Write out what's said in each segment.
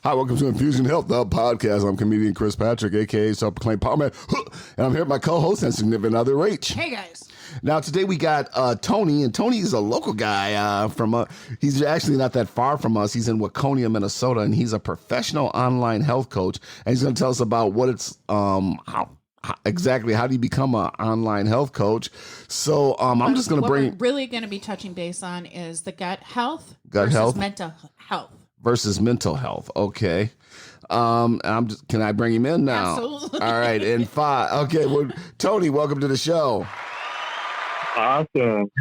Hi, welcome to Infusion Health, the podcast. I'm comedian Chris Patrick, a.k.a. self-proclaimed power man. And I'm here with my co-host and significant other, Rach. Hey, guys. Now, today we got Tony, and Tony is a local guy he's actually not that far from us. He's in Waconia, Minnesota, and he's a professional online health coach. And he's going to tell us about what it's, how do you become an online health coach? So I'm just going to bring... What we're really going to be touching base on is the gut health versus mental health. Versus mental health. Okay. Can I bring him in now? Absolutely. All right. In 5. Okay. Well, Tony, welcome to the show. Awesome.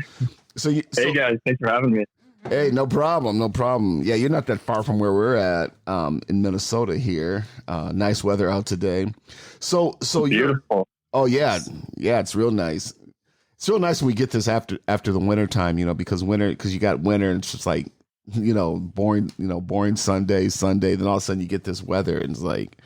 Hey guys, thanks for having me. Hey, no problem. No problem. Yeah, you're not that far from where we're at in Minnesota here. Nice weather out today. So beautiful. Oh yeah. Yeah, it's real nice. It's real nice when we get this after the winter time, because you got winter and it's just like, boring Sunday, then all of a sudden you get this weather and it's like,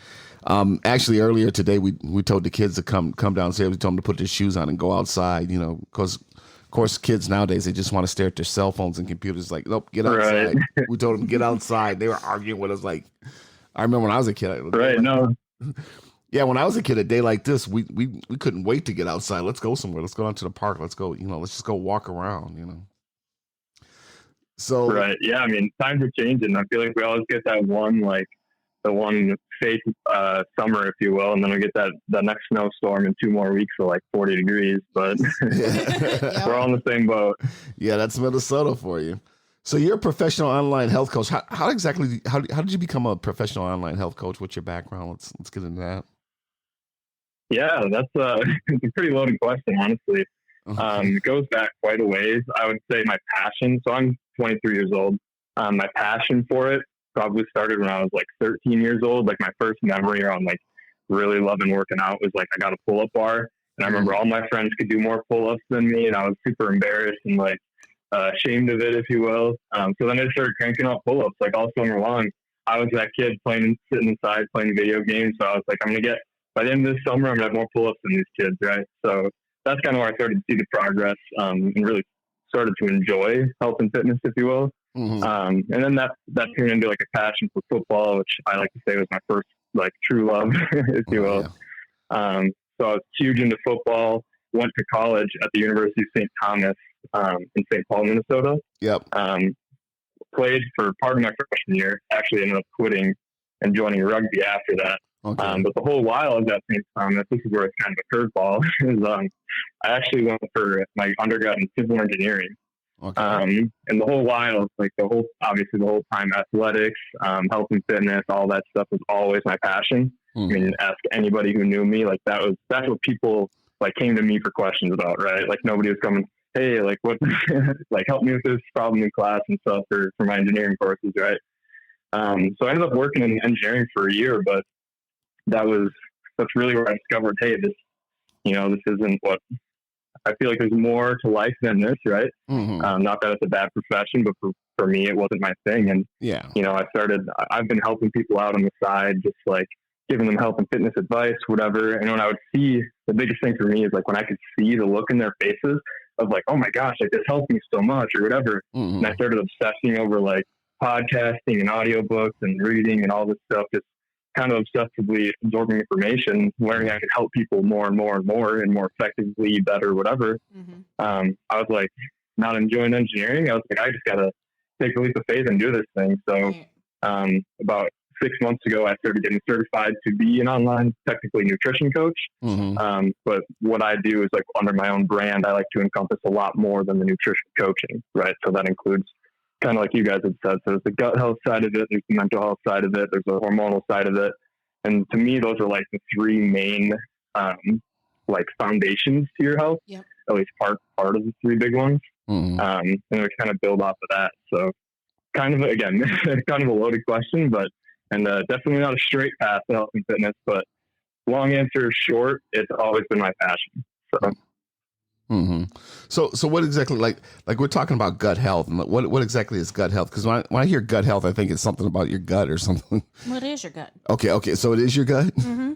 actually earlier today we told the kids to come downstairs. We told them to put their shoes on and go outside, because of course kids nowadays, they just want to stare at their cell phones and computers like, nope, get outside. Right. We told them to get outside. They were arguing with us like, I remember when I was a kid. Yeah, when I was a kid, a day like this, we couldn't wait to get outside. Let's go somewhere. Let's go down to the park. Let's go, let's just go walk around, So right, yeah. I mean, times are changing. I feel like we always get that one, the one fake summer, if you will, and then we get the next snowstorm in 2 more weeks for 40 degrees. But we're all in the same boat. Yeah, that's Minnesota for you. So you're a professional online health coach. How exactly? How did you become a professional online health coach? What's your background? Let's get into that. Yeah, that's it's a pretty loaded question, honestly. It goes back quite a ways. I would say my passion. So I'm 23 years old. My passion for it probably started when I was 13 years old. My first memory around really loving working out was I got a pull-up bar, and I remember all my friends could do more pull-ups than me, and I was super embarrassed and ashamed of it, if you will. So then I started cranking out pull-ups all summer long. I was that kid sitting inside playing video games. So I was I'm gonna get, by the end of this summer, I'm gonna have more pull-ups than these kids, right? So that's kind of where I started to see the progress and really started to enjoy health and fitness, if you will. Mm-hmm. And then that turned into a passion for football, which I like to say was my first true love, if you will. Yeah. So I was huge into football, went to college at the University of St. Thomas in St. Paul, Minnesota. Yep. Played for part of my freshman year, actually ended up quitting and joining rugby after that. Okay. But the whole while I was at St. Thomas, this is where it's kind of a curveball, is I actually went for my undergrad in civil engineering. Okay. And the whole while, the whole time, athletics, health and fitness, all that stuff was always my passion. Mm-hmm. I mean, ask anybody who knew me, that's what people came to me for questions about, right? Nobody was coming, hey, what, help me with this problem in class and stuff for my engineering courses, right? So I ended up working in engineering for a year, but that's really where I discovered, hey, this isn't what I feel there's more to life than this, right? Mm-hmm. Not that it's a bad profession, but for me, it wasn't my thing. And, yeah, I've been helping people out on the side, just giving them health and fitness advice, whatever. And when I would see, the biggest thing for me is when I could see the look in their faces of oh my gosh, this helped me so much or whatever. Mm-hmm. And I started obsessing over podcasting and audiobooks and reading and all this stuff, just kind of obsessively absorbing information, learning I could help people more and more and more and more effectively, better, whatever. Mm-hmm. I was not enjoying engineering. I was I just got to take a leap of faith and do this thing. So about 6 months ago, I started getting certified to be an online, technically nutrition coach. Mm-hmm. But what I do is under my own brand, I like to encompass a lot more than the nutrition coaching, right? So that includes kind of like you guys have said. So there's the gut health side of it, there's the mental health side of it, there's the hormonal side of it. And to me, those are the 3 main, foundations to your health, yep. At least part of the 3 big ones. Mm-hmm. And we kind of build off of that. So kind of, again, kind of a loaded question, but, and definitely not a straight path to health and fitness, but long answer short, it's always been my passion. So. Mm-hmm. So what exactly, we're talking about gut health, and what exactly is gut health? Because when I hear gut health, I think it's something about your gut or something. What is your gut? Okay. So it is your gut? Mm-hmm.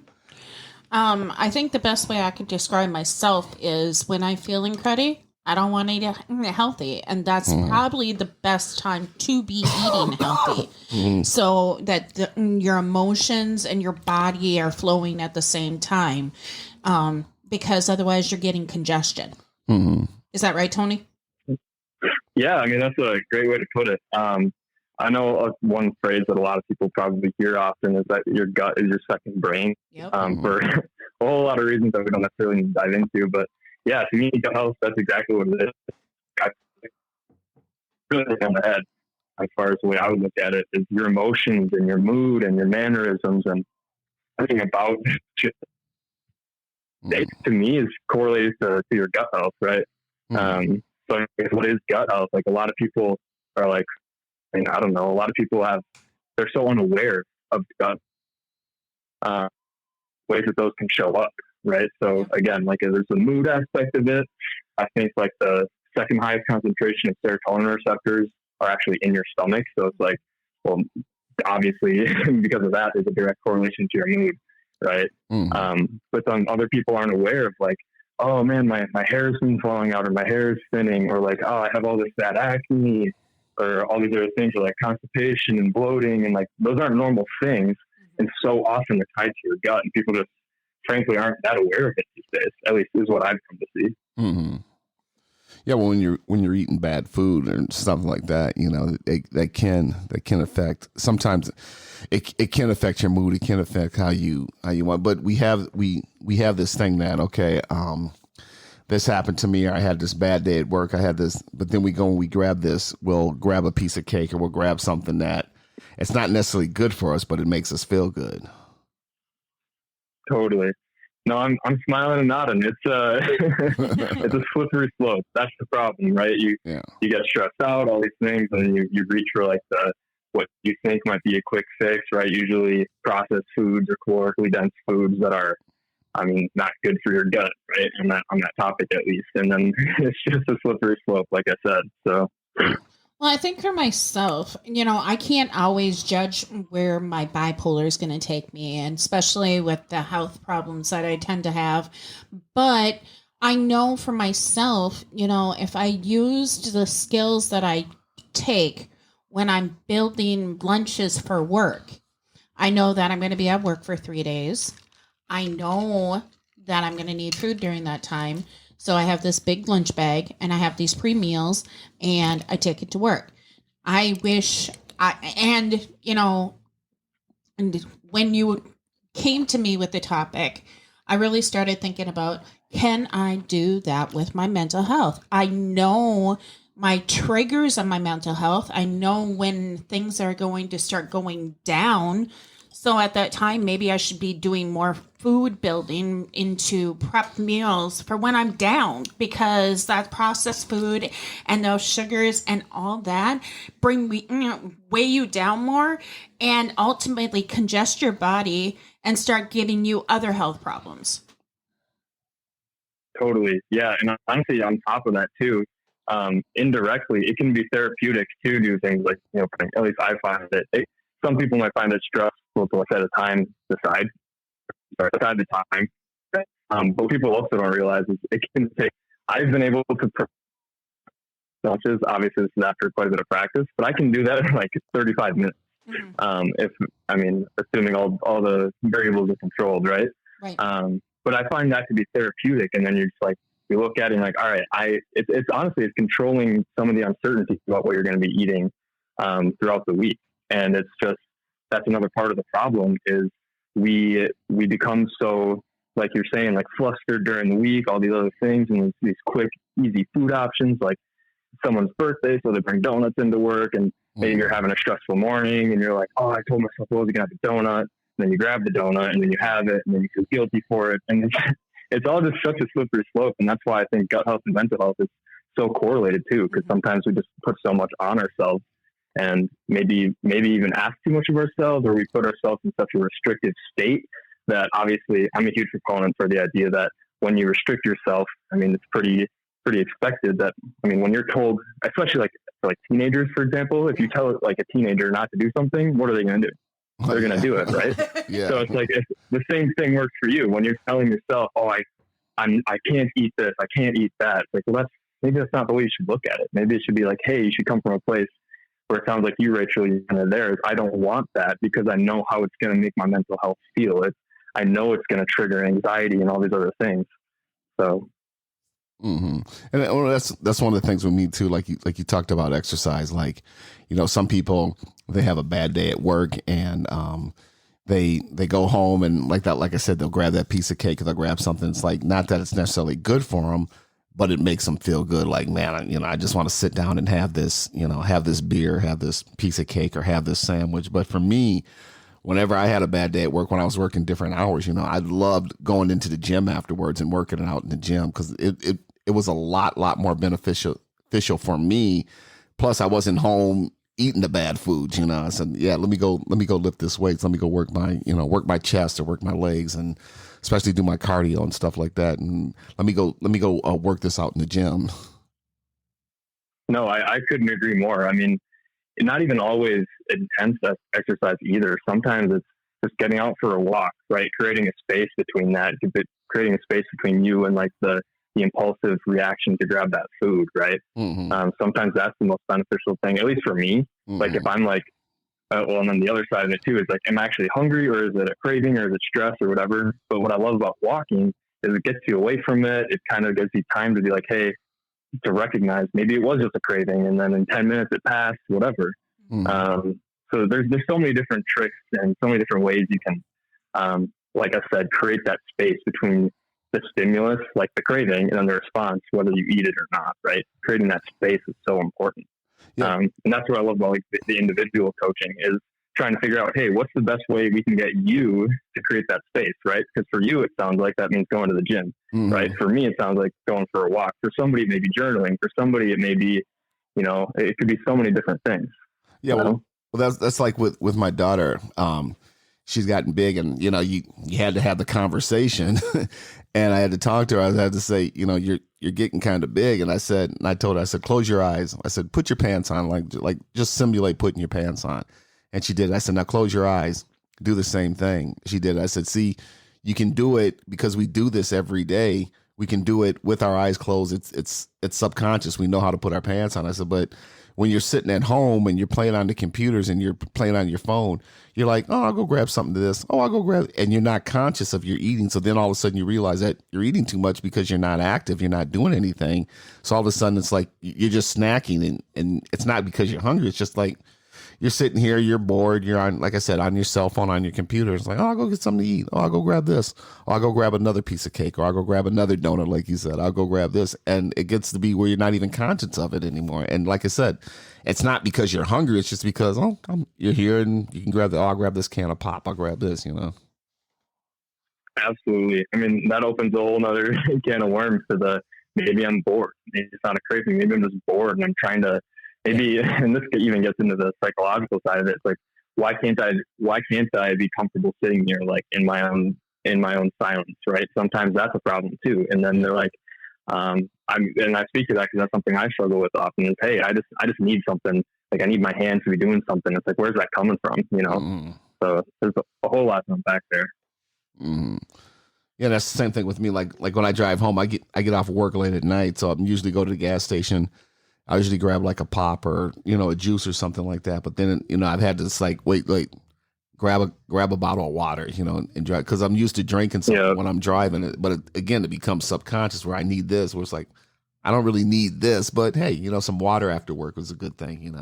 I think the best way I could describe myself is when I'm feeling cruddy, I don't want to eat healthy. And that's Mm-hmm. probably the best time to be eating healthy. Mm-hmm. So that your emotions and your body are flowing at the same time. Because otherwise you're getting congestion. Mm-hmm. Is that right, Tony? Yeah, I mean, that's a great way to put it. I know one phrase that a lot of people probably hear often is that your gut is your second brain, Yep. for a whole lot of reasons that we don't necessarily need to dive into. But yeah, to me, gut health, that's exactly what it is. I really hit on the head as far as the way I would look at it is your emotions and your mood and your mannerisms and everything about it, to me is correlated to your gut health, right? Mm-hmm. So what is gut health? Like a lot of people are like, I mean, I don't know. A lot of people they're so unaware of gut ways that those can show up, right? So again, like there's the mood aspect of it. I think like the second highest concentration of serotonin receptors are actually in your stomach. So it's like, well, obviously because of that, there's a direct correlation to your mood, right? But then other people aren't aware of like, oh man, my hair's been falling out or my hair is thinning or like, oh, I have all this bad acne or all these other things or like constipation and bloating and like those aren't normal things. And so often they're tied to your gut and people just frankly aren't that aware of it these days, at least is what I've come to see. Mm-hmm. Yeah, well, when you're eating bad food and stuff like that, you know, that can affect. Sometimes it can affect your mood. It can affect how you want. But we have this thing that this happened to me. Or I had this bad day at work. I had this, but then we go and we grab this. We'll grab a piece of cake or we'll grab something that it's not necessarily good for us, but it makes us feel good. Totally. No, I'm smiling and nodding. It's it's a slippery slope. That's the problem, right? You get stressed out, all these things, and you reach for like what you think might be a quick fix, right? Usually processed foods or calorically dense foods that are, I mean, not good for your gut, right? On that topic at least. And then it's just a slippery slope, like I said. So Well, I think for myself, I can't always judge where my bipolar is going to take me, and especially with the health problems that I tend to have. But I know for myself, if I used the skills that I take when I'm building lunches for work, I know that I'm going to be at work for 3 days. I know that I'm going to need food during that time. So I have this big lunch bag and I have these pre-meals and I take it to work. I wish and when you came to me with the topic, I really started thinking about, can I do that with my mental health? I know my triggers on my mental health. I know when things are going to start going down. So at that time, maybe I should be doing more food building into prep meals for when I'm down, because that processed food and those sugars and all that weigh you down more and ultimately congest your body and start giving you other health problems. Totally. Yeah. And honestly, on top of that too, indirectly, it can be therapeutic to do things like, at least I find that some people might find it stressful to set a time aside the time. But people also don't realize is it can take, I've been able to lunches, obviously this is after quite a bit of practice, but I can do that in like 35 minutes. Assuming all the variables are controlled, right? Right. But I find that to be therapeutic. And then you're just like, you look at it and like, all right, it's honestly, it's controlling some of the uncertainty about what you're going to be eating throughout the week. And it's just, that's another part of the problem is we become so, like you're saying, like flustered during the week, all these other things and these quick, easy food options, like someone's birthday, so they bring donuts into work, and maybe you're having a stressful morning and you're like, oh, I told myself I was going to have a donut. And then you grab the donut and then you have it and then you feel guilty for it. And it's all just such a slippery slope. And that's why I think gut health and mental health is so correlated too, because sometimes we just put so much on ourselves and maybe even ask too much of ourselves, or we put ourselves in such a restrictive state that obviously I'm a huge proponent for the idea that when you restrict yourself, I mean, it's pretty expected that, I mean, when you're told, especially like for like teenagers, for example, if you tell like a teenager not to do something, what are they going to do? They're going to do it, right? Yeah. So it's like the same thing works for you when you're telling yourself, oh, I can't eat this, I can't eat that. It's like, well, maybe that's not the way you should look at it. Maybe it should be like, hey, you should come from a place where it sounds like you, Rachel, you're kind of there. I don't want that because I know how it's going to make my mental health feel. I know it's going to trigger anxiety and all these other things. So. And that's one of the things with me too. Like you talked about exercise. Like, some people, they have a bad day at work and they go home and like I said, they'll grab that piece of cake or they'll grab something. It's like, not that it's necessarily good for them, but it makes them feel good. Like, man, I just want to sit down and have this, have this beer, have this piece of cake, or have this sandwich. But for me, whenever I had a bad day at work, when I was working different hours, I loved going into the gym afterwards and working out in the gym because it was a lot more beneficial for me. Plus, I wasn't home eating the bad foods. I said, yeah, let me go lift this weights. Let me go work my chest or work my legs, and especially do my cardio and stuff like that. And let me go work this out in the gym. No, I couldn't agree more. I mean, not even always intense exercise either. Sometimes it's just getting out for a walk, right? Creating a space between that, creating a space between you and like the impulsive reaction to grab that food, right? Sometimes that's the most beneficial thing, at least for me. Like if I'm like, and then the other side of it too is like, am I actually hungry, or is it a craving, or is it stress or whatever? But what I love about walking is it gets you away from it. It kind of gives you time to be like, hey, to recognize maybe it was just a craving, and then in 10 minutes it passed, whatever. So there's so many different tricks and so many different ways you can, like I said, create that space between the stimulus, like the craving, and then the response, whether you eat it or not, right? Creating that space is so important. Yeah. And that's what I love about like the individual coaching, is trying to figure out, hey, what's the best way we can get you to create that space, right? Because for you, it sounds like that means going to the gym, right? For me, it sounds like going for a walk. For somebody, it may be journaling. For somebody, it may be, it could be so many different things. Yeah. Well, that's like with my daughter. She's gotten big, and you had to have the conversation, and I had to talk to her. I had to say, you're getting kind of big, and I told her, I said, close your eyes. I said, put your pants on, like just simulate putting your pants on, and she did. I said, now close your eyes, do the same thing. She did. I said, see, you can do it because we do this every day. We can do it with our eyes closed. It's subconscious. We know how to put our pants on. I said, but when you're sitting at home and you're playing on the computers and you're playing on your phone, you're like, oh, I'll go grab something to this. Oh, I'll go grab, and you're not conscious of your eating. So then all of a sudden you realize that you're eating too much because you're not active. You're not doing anything. So all of a sudden it's like you're just snacking, and it's not because you're hungry. It's just like you're sitting here, you're bored, you're on, like I said, on your cell phone, on your computer. It's like, oh, I'll go get something to eat. Oh, I'll go grab this. Oh, I'll go grab another piece of cake, or I'll go grab another donut, like you said. I'll go grab this. And it gets to be where you're not even conscious of it anymore. And like I said, it's not because you're hungry. It's just because, you're here and you can grab I'll grab this can of pop. I'll grab this, Absolutely. I mean, that opens a whole nother can of worms to maybe I'm bored. Maybe it's not a craving. Maybe I'm just bored and I'm trying to, and this even gets into the psychological side of it. It's like, why can't I be comfortable sitting here, like in my own silence, right? Sometimes that's a problem too. And then they're like, I speak to that because that's something I struggle with often is, hey, I just need something. Like I need my hands to be doing something. It's like, where's that coming from? So there's a whole lot to unpack there. Yeah, that's the same thing with me. Like when I drive home, I get off work late at night, so I'm usually go to the gas station. I usually grab like a pop or a juice or something like that. But then I've had to just like wait, grab a bottle of water, and drive, because I'm used to drinking something when I'm driving. But again, it becomes subconscious where I need this. Where it's like I don't really need this, but hey, some water after work is a good thing,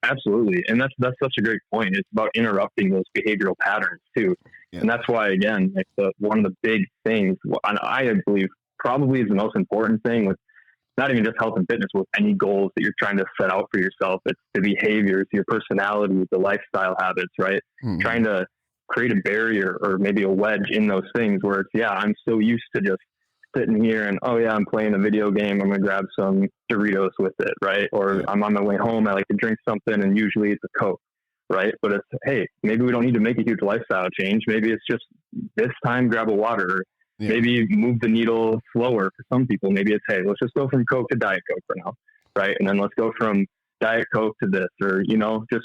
Absolutely, and that's such a great point. It's about interrupting those behavioral patterns too, and that's why again, like one of the big things, and I believe probably is the most important thing with not even just health and fitness, with any goals that you're trying to set out for yourself. It's the behaviors, your personality, the lifestyle habits, right? Trying to create a barrier or maybe a wedge in those things where it's, I'm so used to just sitting here and, I'm playing a video game. I'm going to grab some Doritos with it, right? Or I'm on my way home. I like to drink something, and usually it's a Coke, right? But it's, hey, maybe we don't need to make a huge lifestyle change. Maybe it's just this time, grab a water. Maybe move the needle slower for some people. Maybe it's, hey, let's just go from Coke to Diet Coke for now, right? And then let's go from Diet Coke to this, or, just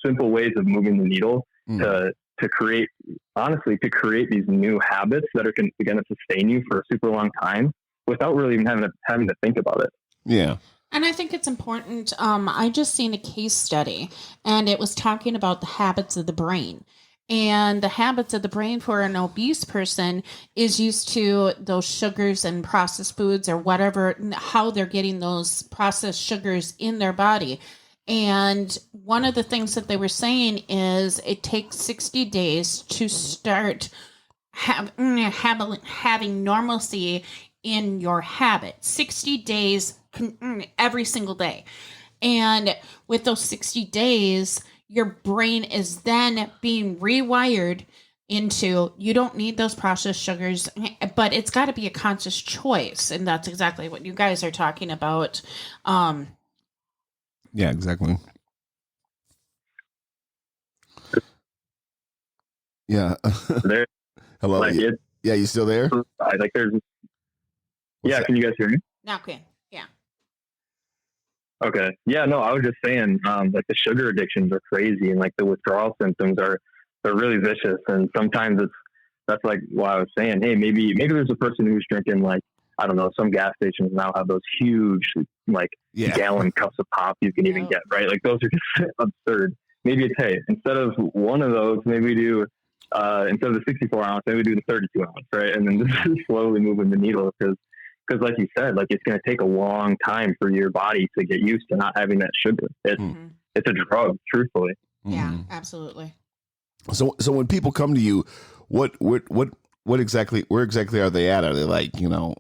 simple ways of moving the needle to create these new habits that are going to sustain you for a super long time. without really even having to think about it. Yeah. And I think it's important. I just seen a case study, and it was talking about the habits of the brain. And the habits of the brain for an obese person is used to those sugars and processed foods or whatever, how they're getting those processed sugars in their body. And one of the things that they were saying is it takes 60 days to start having normalcy in your habit. 60 days every single day. And with those 60 days, your brain is then being rewired into, you don't need those processed sugars, but it's got to be a conscious choice. And that's exactly what you guys are talking about. Yeah, exactly. Yeah. There, Hello. like Yeah, you still there? like there's. What's Yeah, that? can you guys hear me? Now, okay. Yeah. Okay. Yeah, no, I was just saying, like the sugar addictions are crazy, and like the withdrawal symptoms they're really vicious. And sometimes that's like why I was saying, hey, maybe there's a person who's drinking, like, I don't know, some gas stations now have those huge, like, gallon cups of pop you can even get, right? Like those are just absurd. Maybe it's, hey, instead of one of those, maybe we do, instead of the 64 ounce, maybe we do the 32 ounce, right? And then this is slowly moving the needle, because like you said, like it's going to take a long time for your body to get used to not having that sugar. It's a drug, truthfully. Yeah, absolutely. So when people come to you, what exactly, where exactly are they at? Are they like,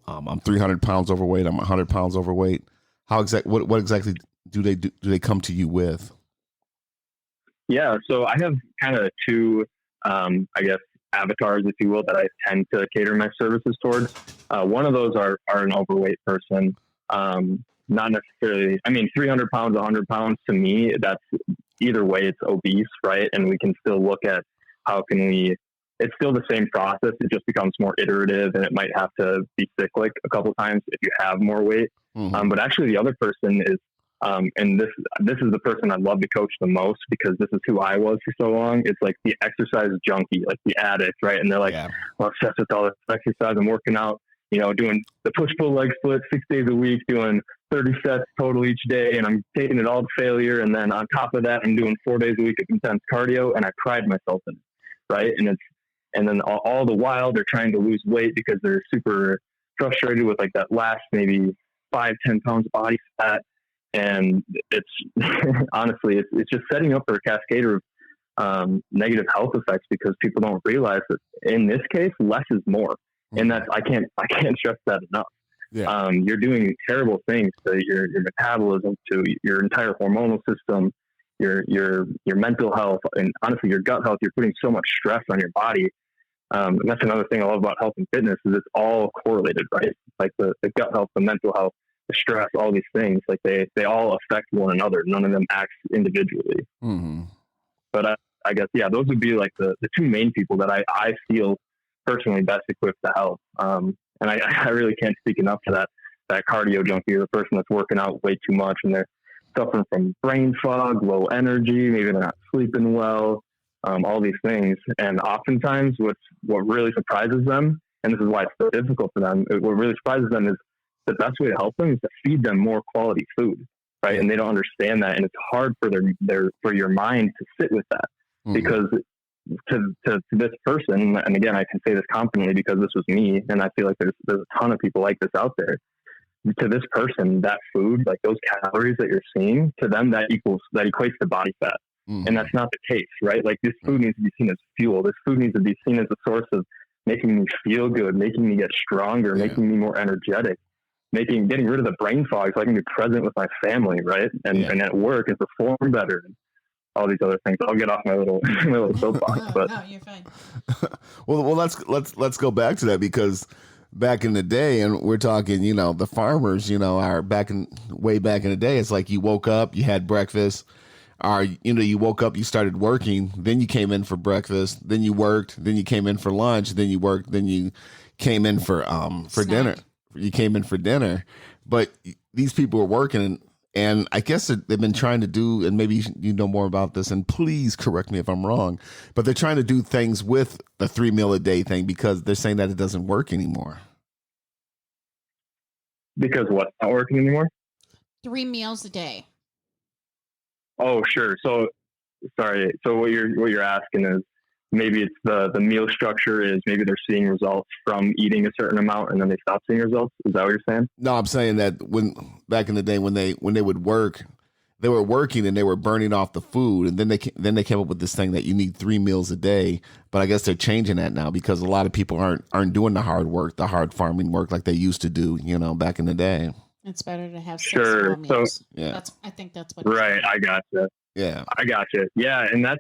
I'm 300 pounds overweight, I'm 100 pounds overweight? What exactly do they come to you with? Yeah, so I have kind of two, I guess, avatars, if you will, that I tend to cater my services towards. One of those are an overweight person. Not necessarily, 300 pounds, 100 pounds, to me, that's either way, it's obese, right? And we can still look at how can we, it's still the same process. It just becomes more iterative, and it might have to be cyclic a couple times if you have more weight. Mm-hmm. But actually the other person is, and this is the person I'd love to coach the most, because this is who I was for so long. It's like the exercise junkie, like the addict, right? And they're like, well, obsessed with all this exercise. I'm working out, doing the push-pull leg split 6 days a week, doing 30 sets total each day, and I'm taking it all to failure. And then on top of that, I'm doing 4 days a week of intense cardio, and I pride myself in it, right? And then all the while they're trying to lose weight because they're super frustrated with like that last maybe 5-10 pounds of body fat. And it's honestly, it's just setting up for a cascade of negative health effects, because people don't realize that in this case, less is more. And that's, I can't stress that enough. Yeah. You're doing terrible things to your metabolism, to your entire hormonal system, your mental health, and honestly, your gut health. You're putting so much stress on your body. And that's another thing I love about health and fitness, is it's all correlated, right? Like the gut health, the mental health, the stress, all these things, like they all affect one another. None of them acts individually. Mm-hmm. But I guess, yeah, those would be like the two main people that I feel personally best equipped to help. And I really can't speak enough to that cardio junkie, or the person that's working out way too much, and they're suffering from brain fog, low energy, maybe they're not sleeping well, all these things. And oftentimes what really surprises them, and this is why it's so difficult for them, what really surprises them is the best way to help them is to feed them more quality food, right? And they don't understand that, and it's hard for for your mind to sit with that, because to this person, and again, I can say this confidently because this was me, and I feel like there's a ton of people like this out there. To this person, that food, like those calories that you're seeing, to them that equates to body fat. And that's not the case, right? Like this food needs to be seen as fuel. This food needs to be seen as a source of making me feel good, making me get stronger, making me more energetic, getting rid of the brain fog so I can be present with my family, right? And at work and perform better. All these other things. I'll get off my little soapbox, but no, you're fine. well, let's go back to that, because back in the day, and we're talking, the farmers, are way back in the day. It's like you woke up, you had breakfast, or you woke up, you started working, then you came in for breakfast, then you worked, then you came in for lunch, then you worked, then you came in for dinner. You came in for dinner, but these people were working. And I guess they've been trying to do, and maybe you know more about this, and please correct me if I'm wrong, but they're trying to do things with the 3 meal a day thing, because they're saying that it doesn't work anymore. Because what's not working anymore? 3 meals a day. Oh, sure. So, sorry. So what you're asking is maybe it's the meal structure is maybe they're seeing results from eating a certain amount and then they stop seeing results. Is that what you're saying? No, I'm saying that when back in the day when they would work, they were working and they were burning off the food, and then they came up with this thing that you need 3 meals a day. But I guess they're changing that now because a lot of people aren't doing the hard work, the hard farming work like they used to do, back in the day. It's better to have 6 Sure. small meals. So Yeah. I think that's what. right, I gotcha. Yeah. I gotcha. Yeah, and that's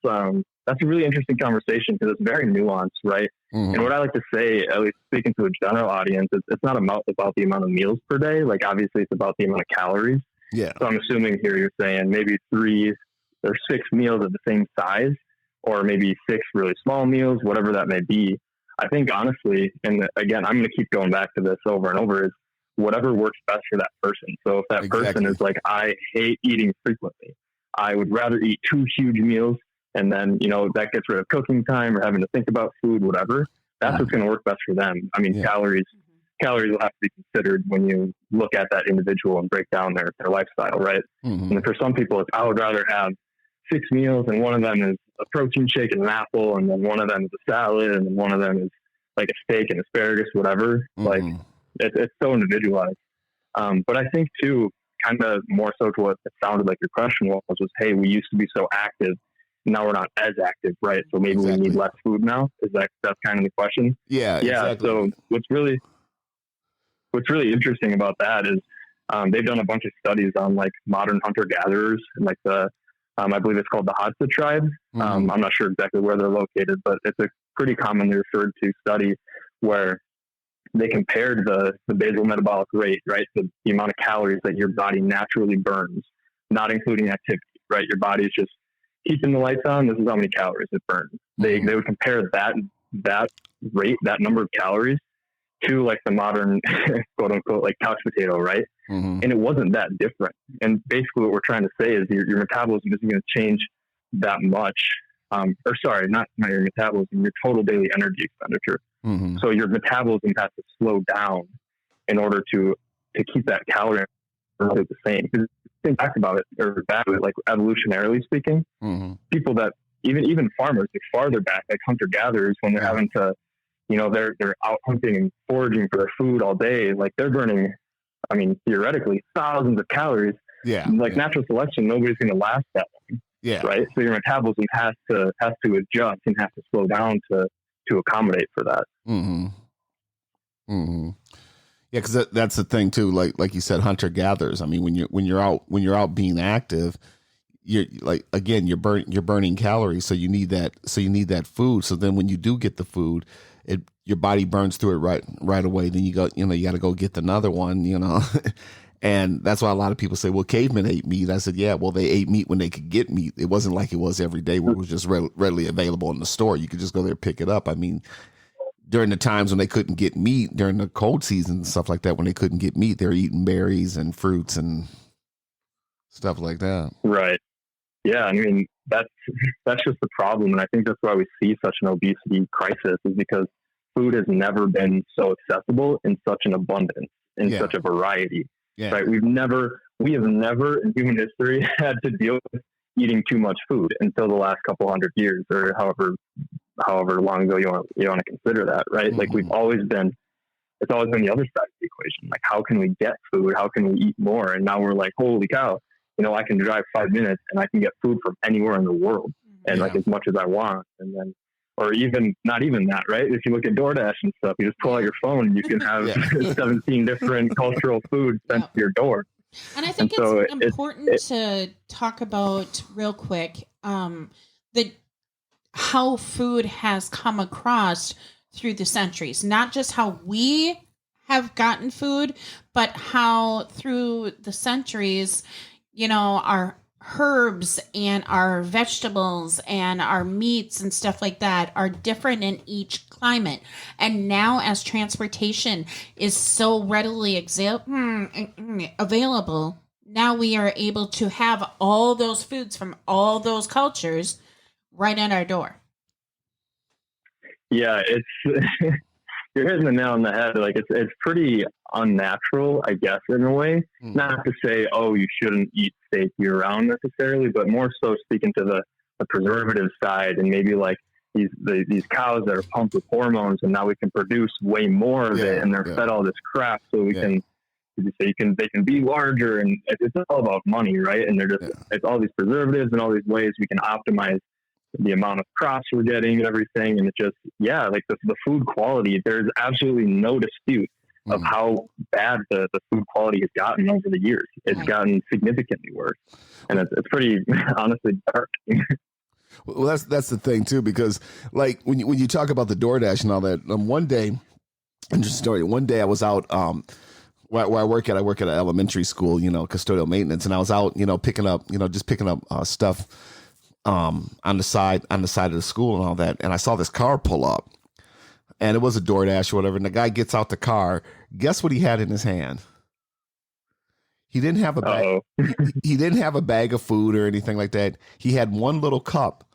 a really interesting conversation because it's very nuanced, right? Mhm. And what I like to say, at least speaking to a general audience, is it's not about the amount of meals per day. Like obviously, it's about the amount of calories. Yeah. So I'm assuming here you're saying maybe 3 or 6 meals of the same size, or maybe 6 really small meals, whatever that may be. I think honestly, and again, I'm going to keep going back to this over and over, is whatever works best for that person. So if that person is like, I hate eating frequently, I would rather eat 2 huge meals, and then, that gets rid of cooking time or having to think about food, whatever. That's what's going to work best for them. I mean, calories will have to be considered when you look at that individual and break down their lifestyle, right? Mm-hmm. And for some people, it's, I would rather have 6 meals, and one of them is a protein shake and an apple, and then one of them is a salad, and then one of them is like a steak and asparagus, whatever. Mm-hmm. Like it's so individualized. But I think too, kind of more so to what it sounded like your question was, hey, we used to be so active. Now we're not as active, right? So maybe we need less food now. That's kind of the question? Yeah. Yeah. Exactly. So what's really interesting about that is they've done a bunch of studies on like modern hunter gatherers and like I believe it's called the Hadza tribe. Mm-hmm. I'm not sure exactly where they're located, but it's a pretty commonly referred to study where they compared the basal metabolic rate, right? So the amount of calories that your body naturally burns, not including activity, right? Your body's just keeping the lights on. This is how many calories it burns. Mm-hmm. They would compare that rate, that number of calories to like the modern quote unquote like couch potato, right? Mm-hmm. And it wasn't that different. And basically what we're trying to say is your metabolism isn't going to change that much. Not your metabolism, your total daily energy expenditure. Mm-hmm. So your metabolism has to slow down in order to keep that calorie the same. Because think back about it, or back to it, like evolutionarily speaking, people that even farmers, like farther back, like hunter gatherers, when they're having to, they're out hunting and foraging for their food all day, like they're burning, I mean, theoretically, thousands of calories. Yeah. Like natural selection, nobody's going to last that long. Yeah. Right. So your metabolism has to adjust and have to slow down to accommodate for that. Mm-hmm. Mm-hmm. Yeah, because that's the thing too. Like you said, hunter gatherers. I mean, when you're out being active, you're like, again, you're burning calories. So you need that food. So then when you do get the food, your body burns through it right away. Then you got to go get another one. And that's why a lot of people say, well, cavemen ate meat. I said, yeah, well, they ate meat when they could get meat. It wasn't like it was every day where it was just readily available in the store. You could just go there, pick it up. I mean, during the times when they couldn't get meat, during the cold season and stuff like that, when they couldn't get meat, they were eating berries and fruits and stuff like that. Right. Yeah. I mean, that's just the problem. And I think that's why we see such an obesity crisis, is because food has never been so accessible in such an abundance, in such a variety. Yeah. Right. We have never in human history had to deal with eating too much food until the last couple hundred years, or however long ago you want to consider that. Right. Mm-hmm. Like it's always been the other side of the equation. Like, how can we get food? How can we eat more? And now we're like, holy cow, I can drive 5 minutes and I can get food from anywhere in the world, and like as much as I want. And then, or even not even that, right? If you look at DoorDash and stuff, you just pull out your phone and you can have 17 different cultural foods sent to your door. And I think it's important to talk about real quick how food has come across through the centuries, not just how we have gotten food, but how through the centuries, our herbs and our vegetables and our meats and stuff like that are different in each climate. And now, as transportation is so readily available, now we are able to have all those foods from all those cultures right at our door. Yeah, it's you're hitting the nail on the head. Like it's pretty unnatural, I guess, in a way. Not to say, oh, you shouldn't eat steak year round necessarily, but more so speaking to the preservative side, and maybe like these cows that are pumped with hormones, and now we can produce way more of it, and they're fed all this crap, so we can. So they can be larger, and it's all about money, right? And they're just it's all these preservatives and all these ways we can optimize the amount of crops we're getting and everything. And it just like the food quality, there's absolutely no dispute of how bad the food quality has gotten over the years. It's gotten significantly worse, and it's pretty honestly dark. Well, that's the thing too, because like when you talk about the DoorDash and all that, one day, interesting story. One day I was out. Where I work at an elementary school, custodial maintenance, and I was out, picking up stuff on the side of the school and all that, and I saw this car pull up, and it was a DoorDash or whatever, and the guy gets out the car. Guess what he had in his hand? He didn't have a bag. He didn't have a bag of food or anything like that. He had one little cup,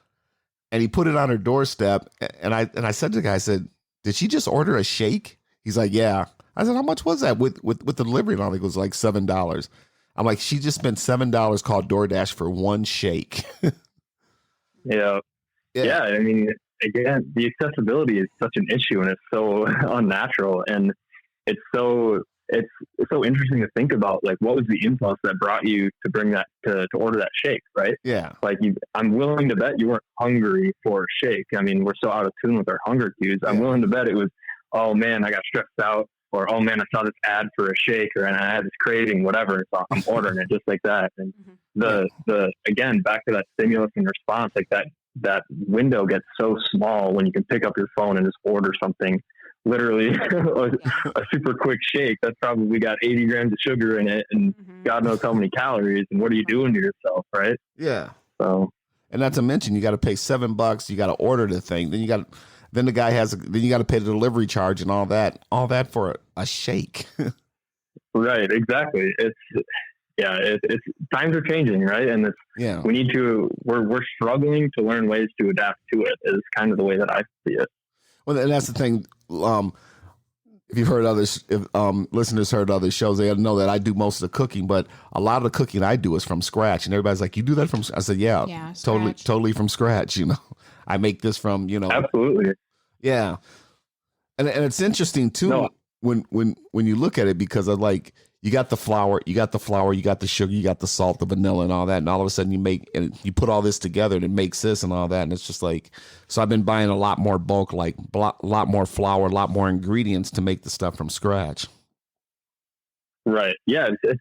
and he put it on her doorstep. And I said to the guy, I said, "Did she just order a shake?" He's like, "Yeah." I said, "How much was that with the delivery?" And all? It was like $7. I'm like, "She just spent $7 called DoorDash for one shake." Yeah. I mean, again, the accessibility is such an issue, and it's so unnatural, and it's so interesting to think about. Like, what was the impulse that brought you to bring that to order that shake, right? Yeah. Like, I'm willing to bet you weren't hungry for a shake. I mean, we're so out of tune with our hunger cues. I'm willing to bet it was, oh man, I got stressed out. Or, oh man, I saw this ad for a shake, and I had this craving, whatever. So I'm ordering it just like that. And the again, back to that stimulus and response, like that window gets so small when you can pick up your phone and just order something, literally a super quick shake that's probably got 80 grams of sugar in it, and God knows how many calories. And what are you doing to yourself, right? Yeah. So, and not to mention, you got to pay $7. You got to order the thing. Then the guy then you got to pay the delivery charge and all that for a shake. Right. Exactly. It's times are changing, right? And we're struggling to learn ways to adapt to it, is kind of the way that I see it. Well, and that's the thing. If you've heard others, if listeners heard other shows, they know that I do most of the cooking, but a lot of the cooking I do is from scratch. And everybody's like, "You do that from?" I said, "Yeah, totally from scratch." I make this from, Absolutely. Yeah. And it's interesting too, when you look at it, because of like, you got the flour, you got the sugar, you got the salt, the vanilla and all that. And all of a sudden you put all this together and it makes this and all that. And it's just like, so I've been buying a lot more bulk, like a lot more flour, a lot more ingredients to make the stuff from scratch. Right. Yeah. It's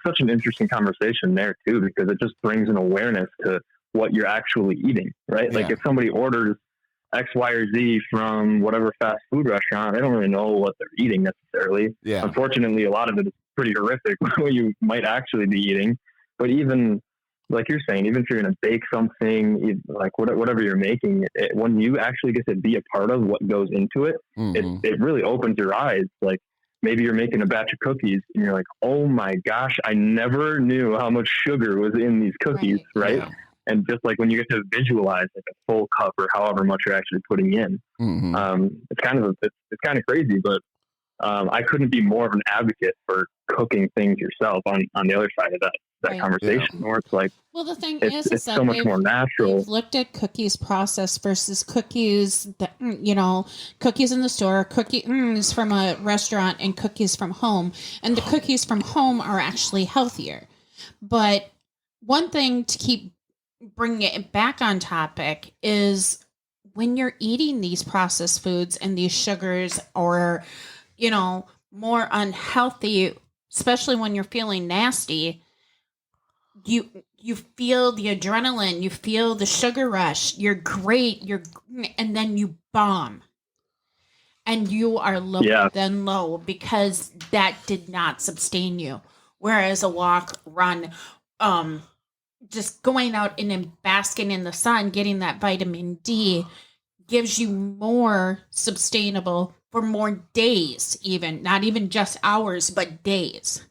such an interesting conversation there too, because it just brings an awareness to what you're actually eating, right? Like if somebody orders X, Y, or Z from whatever fast food restaurant, they don't really know what they're eating necessarily. Yeah. Unfortunately, a lot of it is pretty horrific what you might actually be eating. But even like you're saying, even if you're going to bake something, like whatever you're making, when you actually get to be a part of what goes into it, it really opens your eyes. Like maybe you're making a batch of cookies and you're like, oh my gosh, I never knew how much sugar was in these cookies, right? Yeah. And just like when you get to visualize like a full cup or however much you're actually putting in, it's kind of crazy. But I couldn't be more of an advocate for cooking things yourself on the other side of that conversation, where it's like, well, the thing it's so much more natural. We've looked at cookies processed versus cookies that, cookies in the store, cookies from a restaurant, and cookies from home. And the cookies from home are actually healthier. But one thing to keep bringing it back on topic is when you're eating these processed foods and these sugars, or, more unhealthy, especially when you're feeling nasty, you feel the adrenaline, you feel the sugar rush, you're great, and then you bomb. And you are lower than low because that did not sustain you. Whereas a walk, run, just going out and then basking in the sun, getting that vitamin D gives you more sustainable for more days, even not even just hours, but days.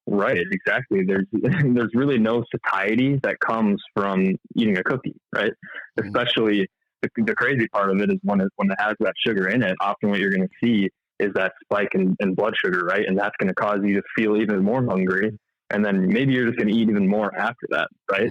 Right, exactly. There's really no satiety that comes from eating a cookie, right? Especially the crazy part of it is when it has that sugar in it, often what you're going to see is that spike in blood sugar, right? And that's going to cause you to feel even more hungry. And then maybe you're just going to eat even more after that, right?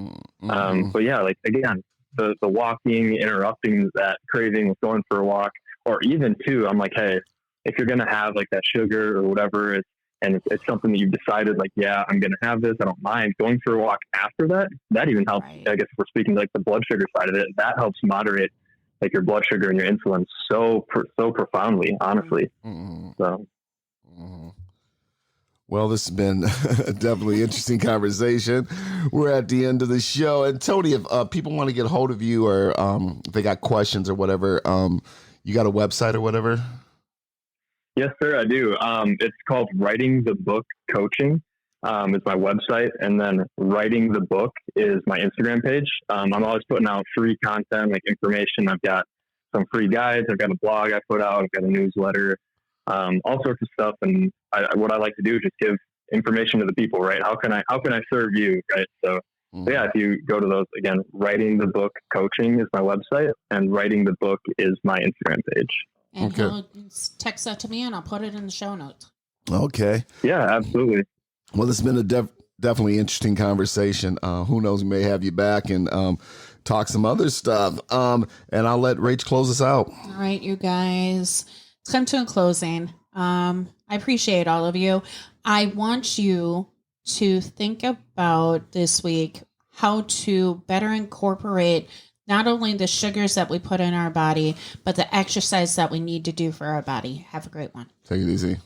But yeah, like again, the walking, interrupting that craving with going for a walk, or even too, I'm like, hey, if you're going to have like that sugar or whatever, it's something that you've decided, like, yeah, I'm going to have this, I don't mind going for a walk after that. That even helps. Right. I guess if we're speaking like the blood sugar side of it, that helps moderate like your blood sugar and your insulin so profoundly, honestly. So. Well, this has been a definitely interesting conversation. We're at the end of the show. And Tony, if people want to get a hold of you, or if they got questions or whatever, you got a website or whatever? Yes, sir, I do. It's called Writing the Book Coaching. It's my website. And then Writing the Book is my Instagram page. I'm always putting out free content, like information. I've got some free guides. I've got a blog I put out. I've got a newsletter. All sorts of stuff. And what I like to do is just give information to the people, right? How can I serve you, right? So yeah, if you go to those, again, Writing the Book Coaching is my website, and Writing the Book is my Instagram page. And he'll text that to me, and I'll put it in the show notes. Okay. Yeah, absolutely. Well, it's been a definitely interesting conversation. Who knows, we may have you back and talk some other stuff. And I'll let Rach close us out. All right, you guys. It's come to a closing. I appreciate all of you. I want you to think about this week how to better incorporate not only the sugars that we put in our body, but the exercise that we need to do for our body. Have a great one. Take it easy.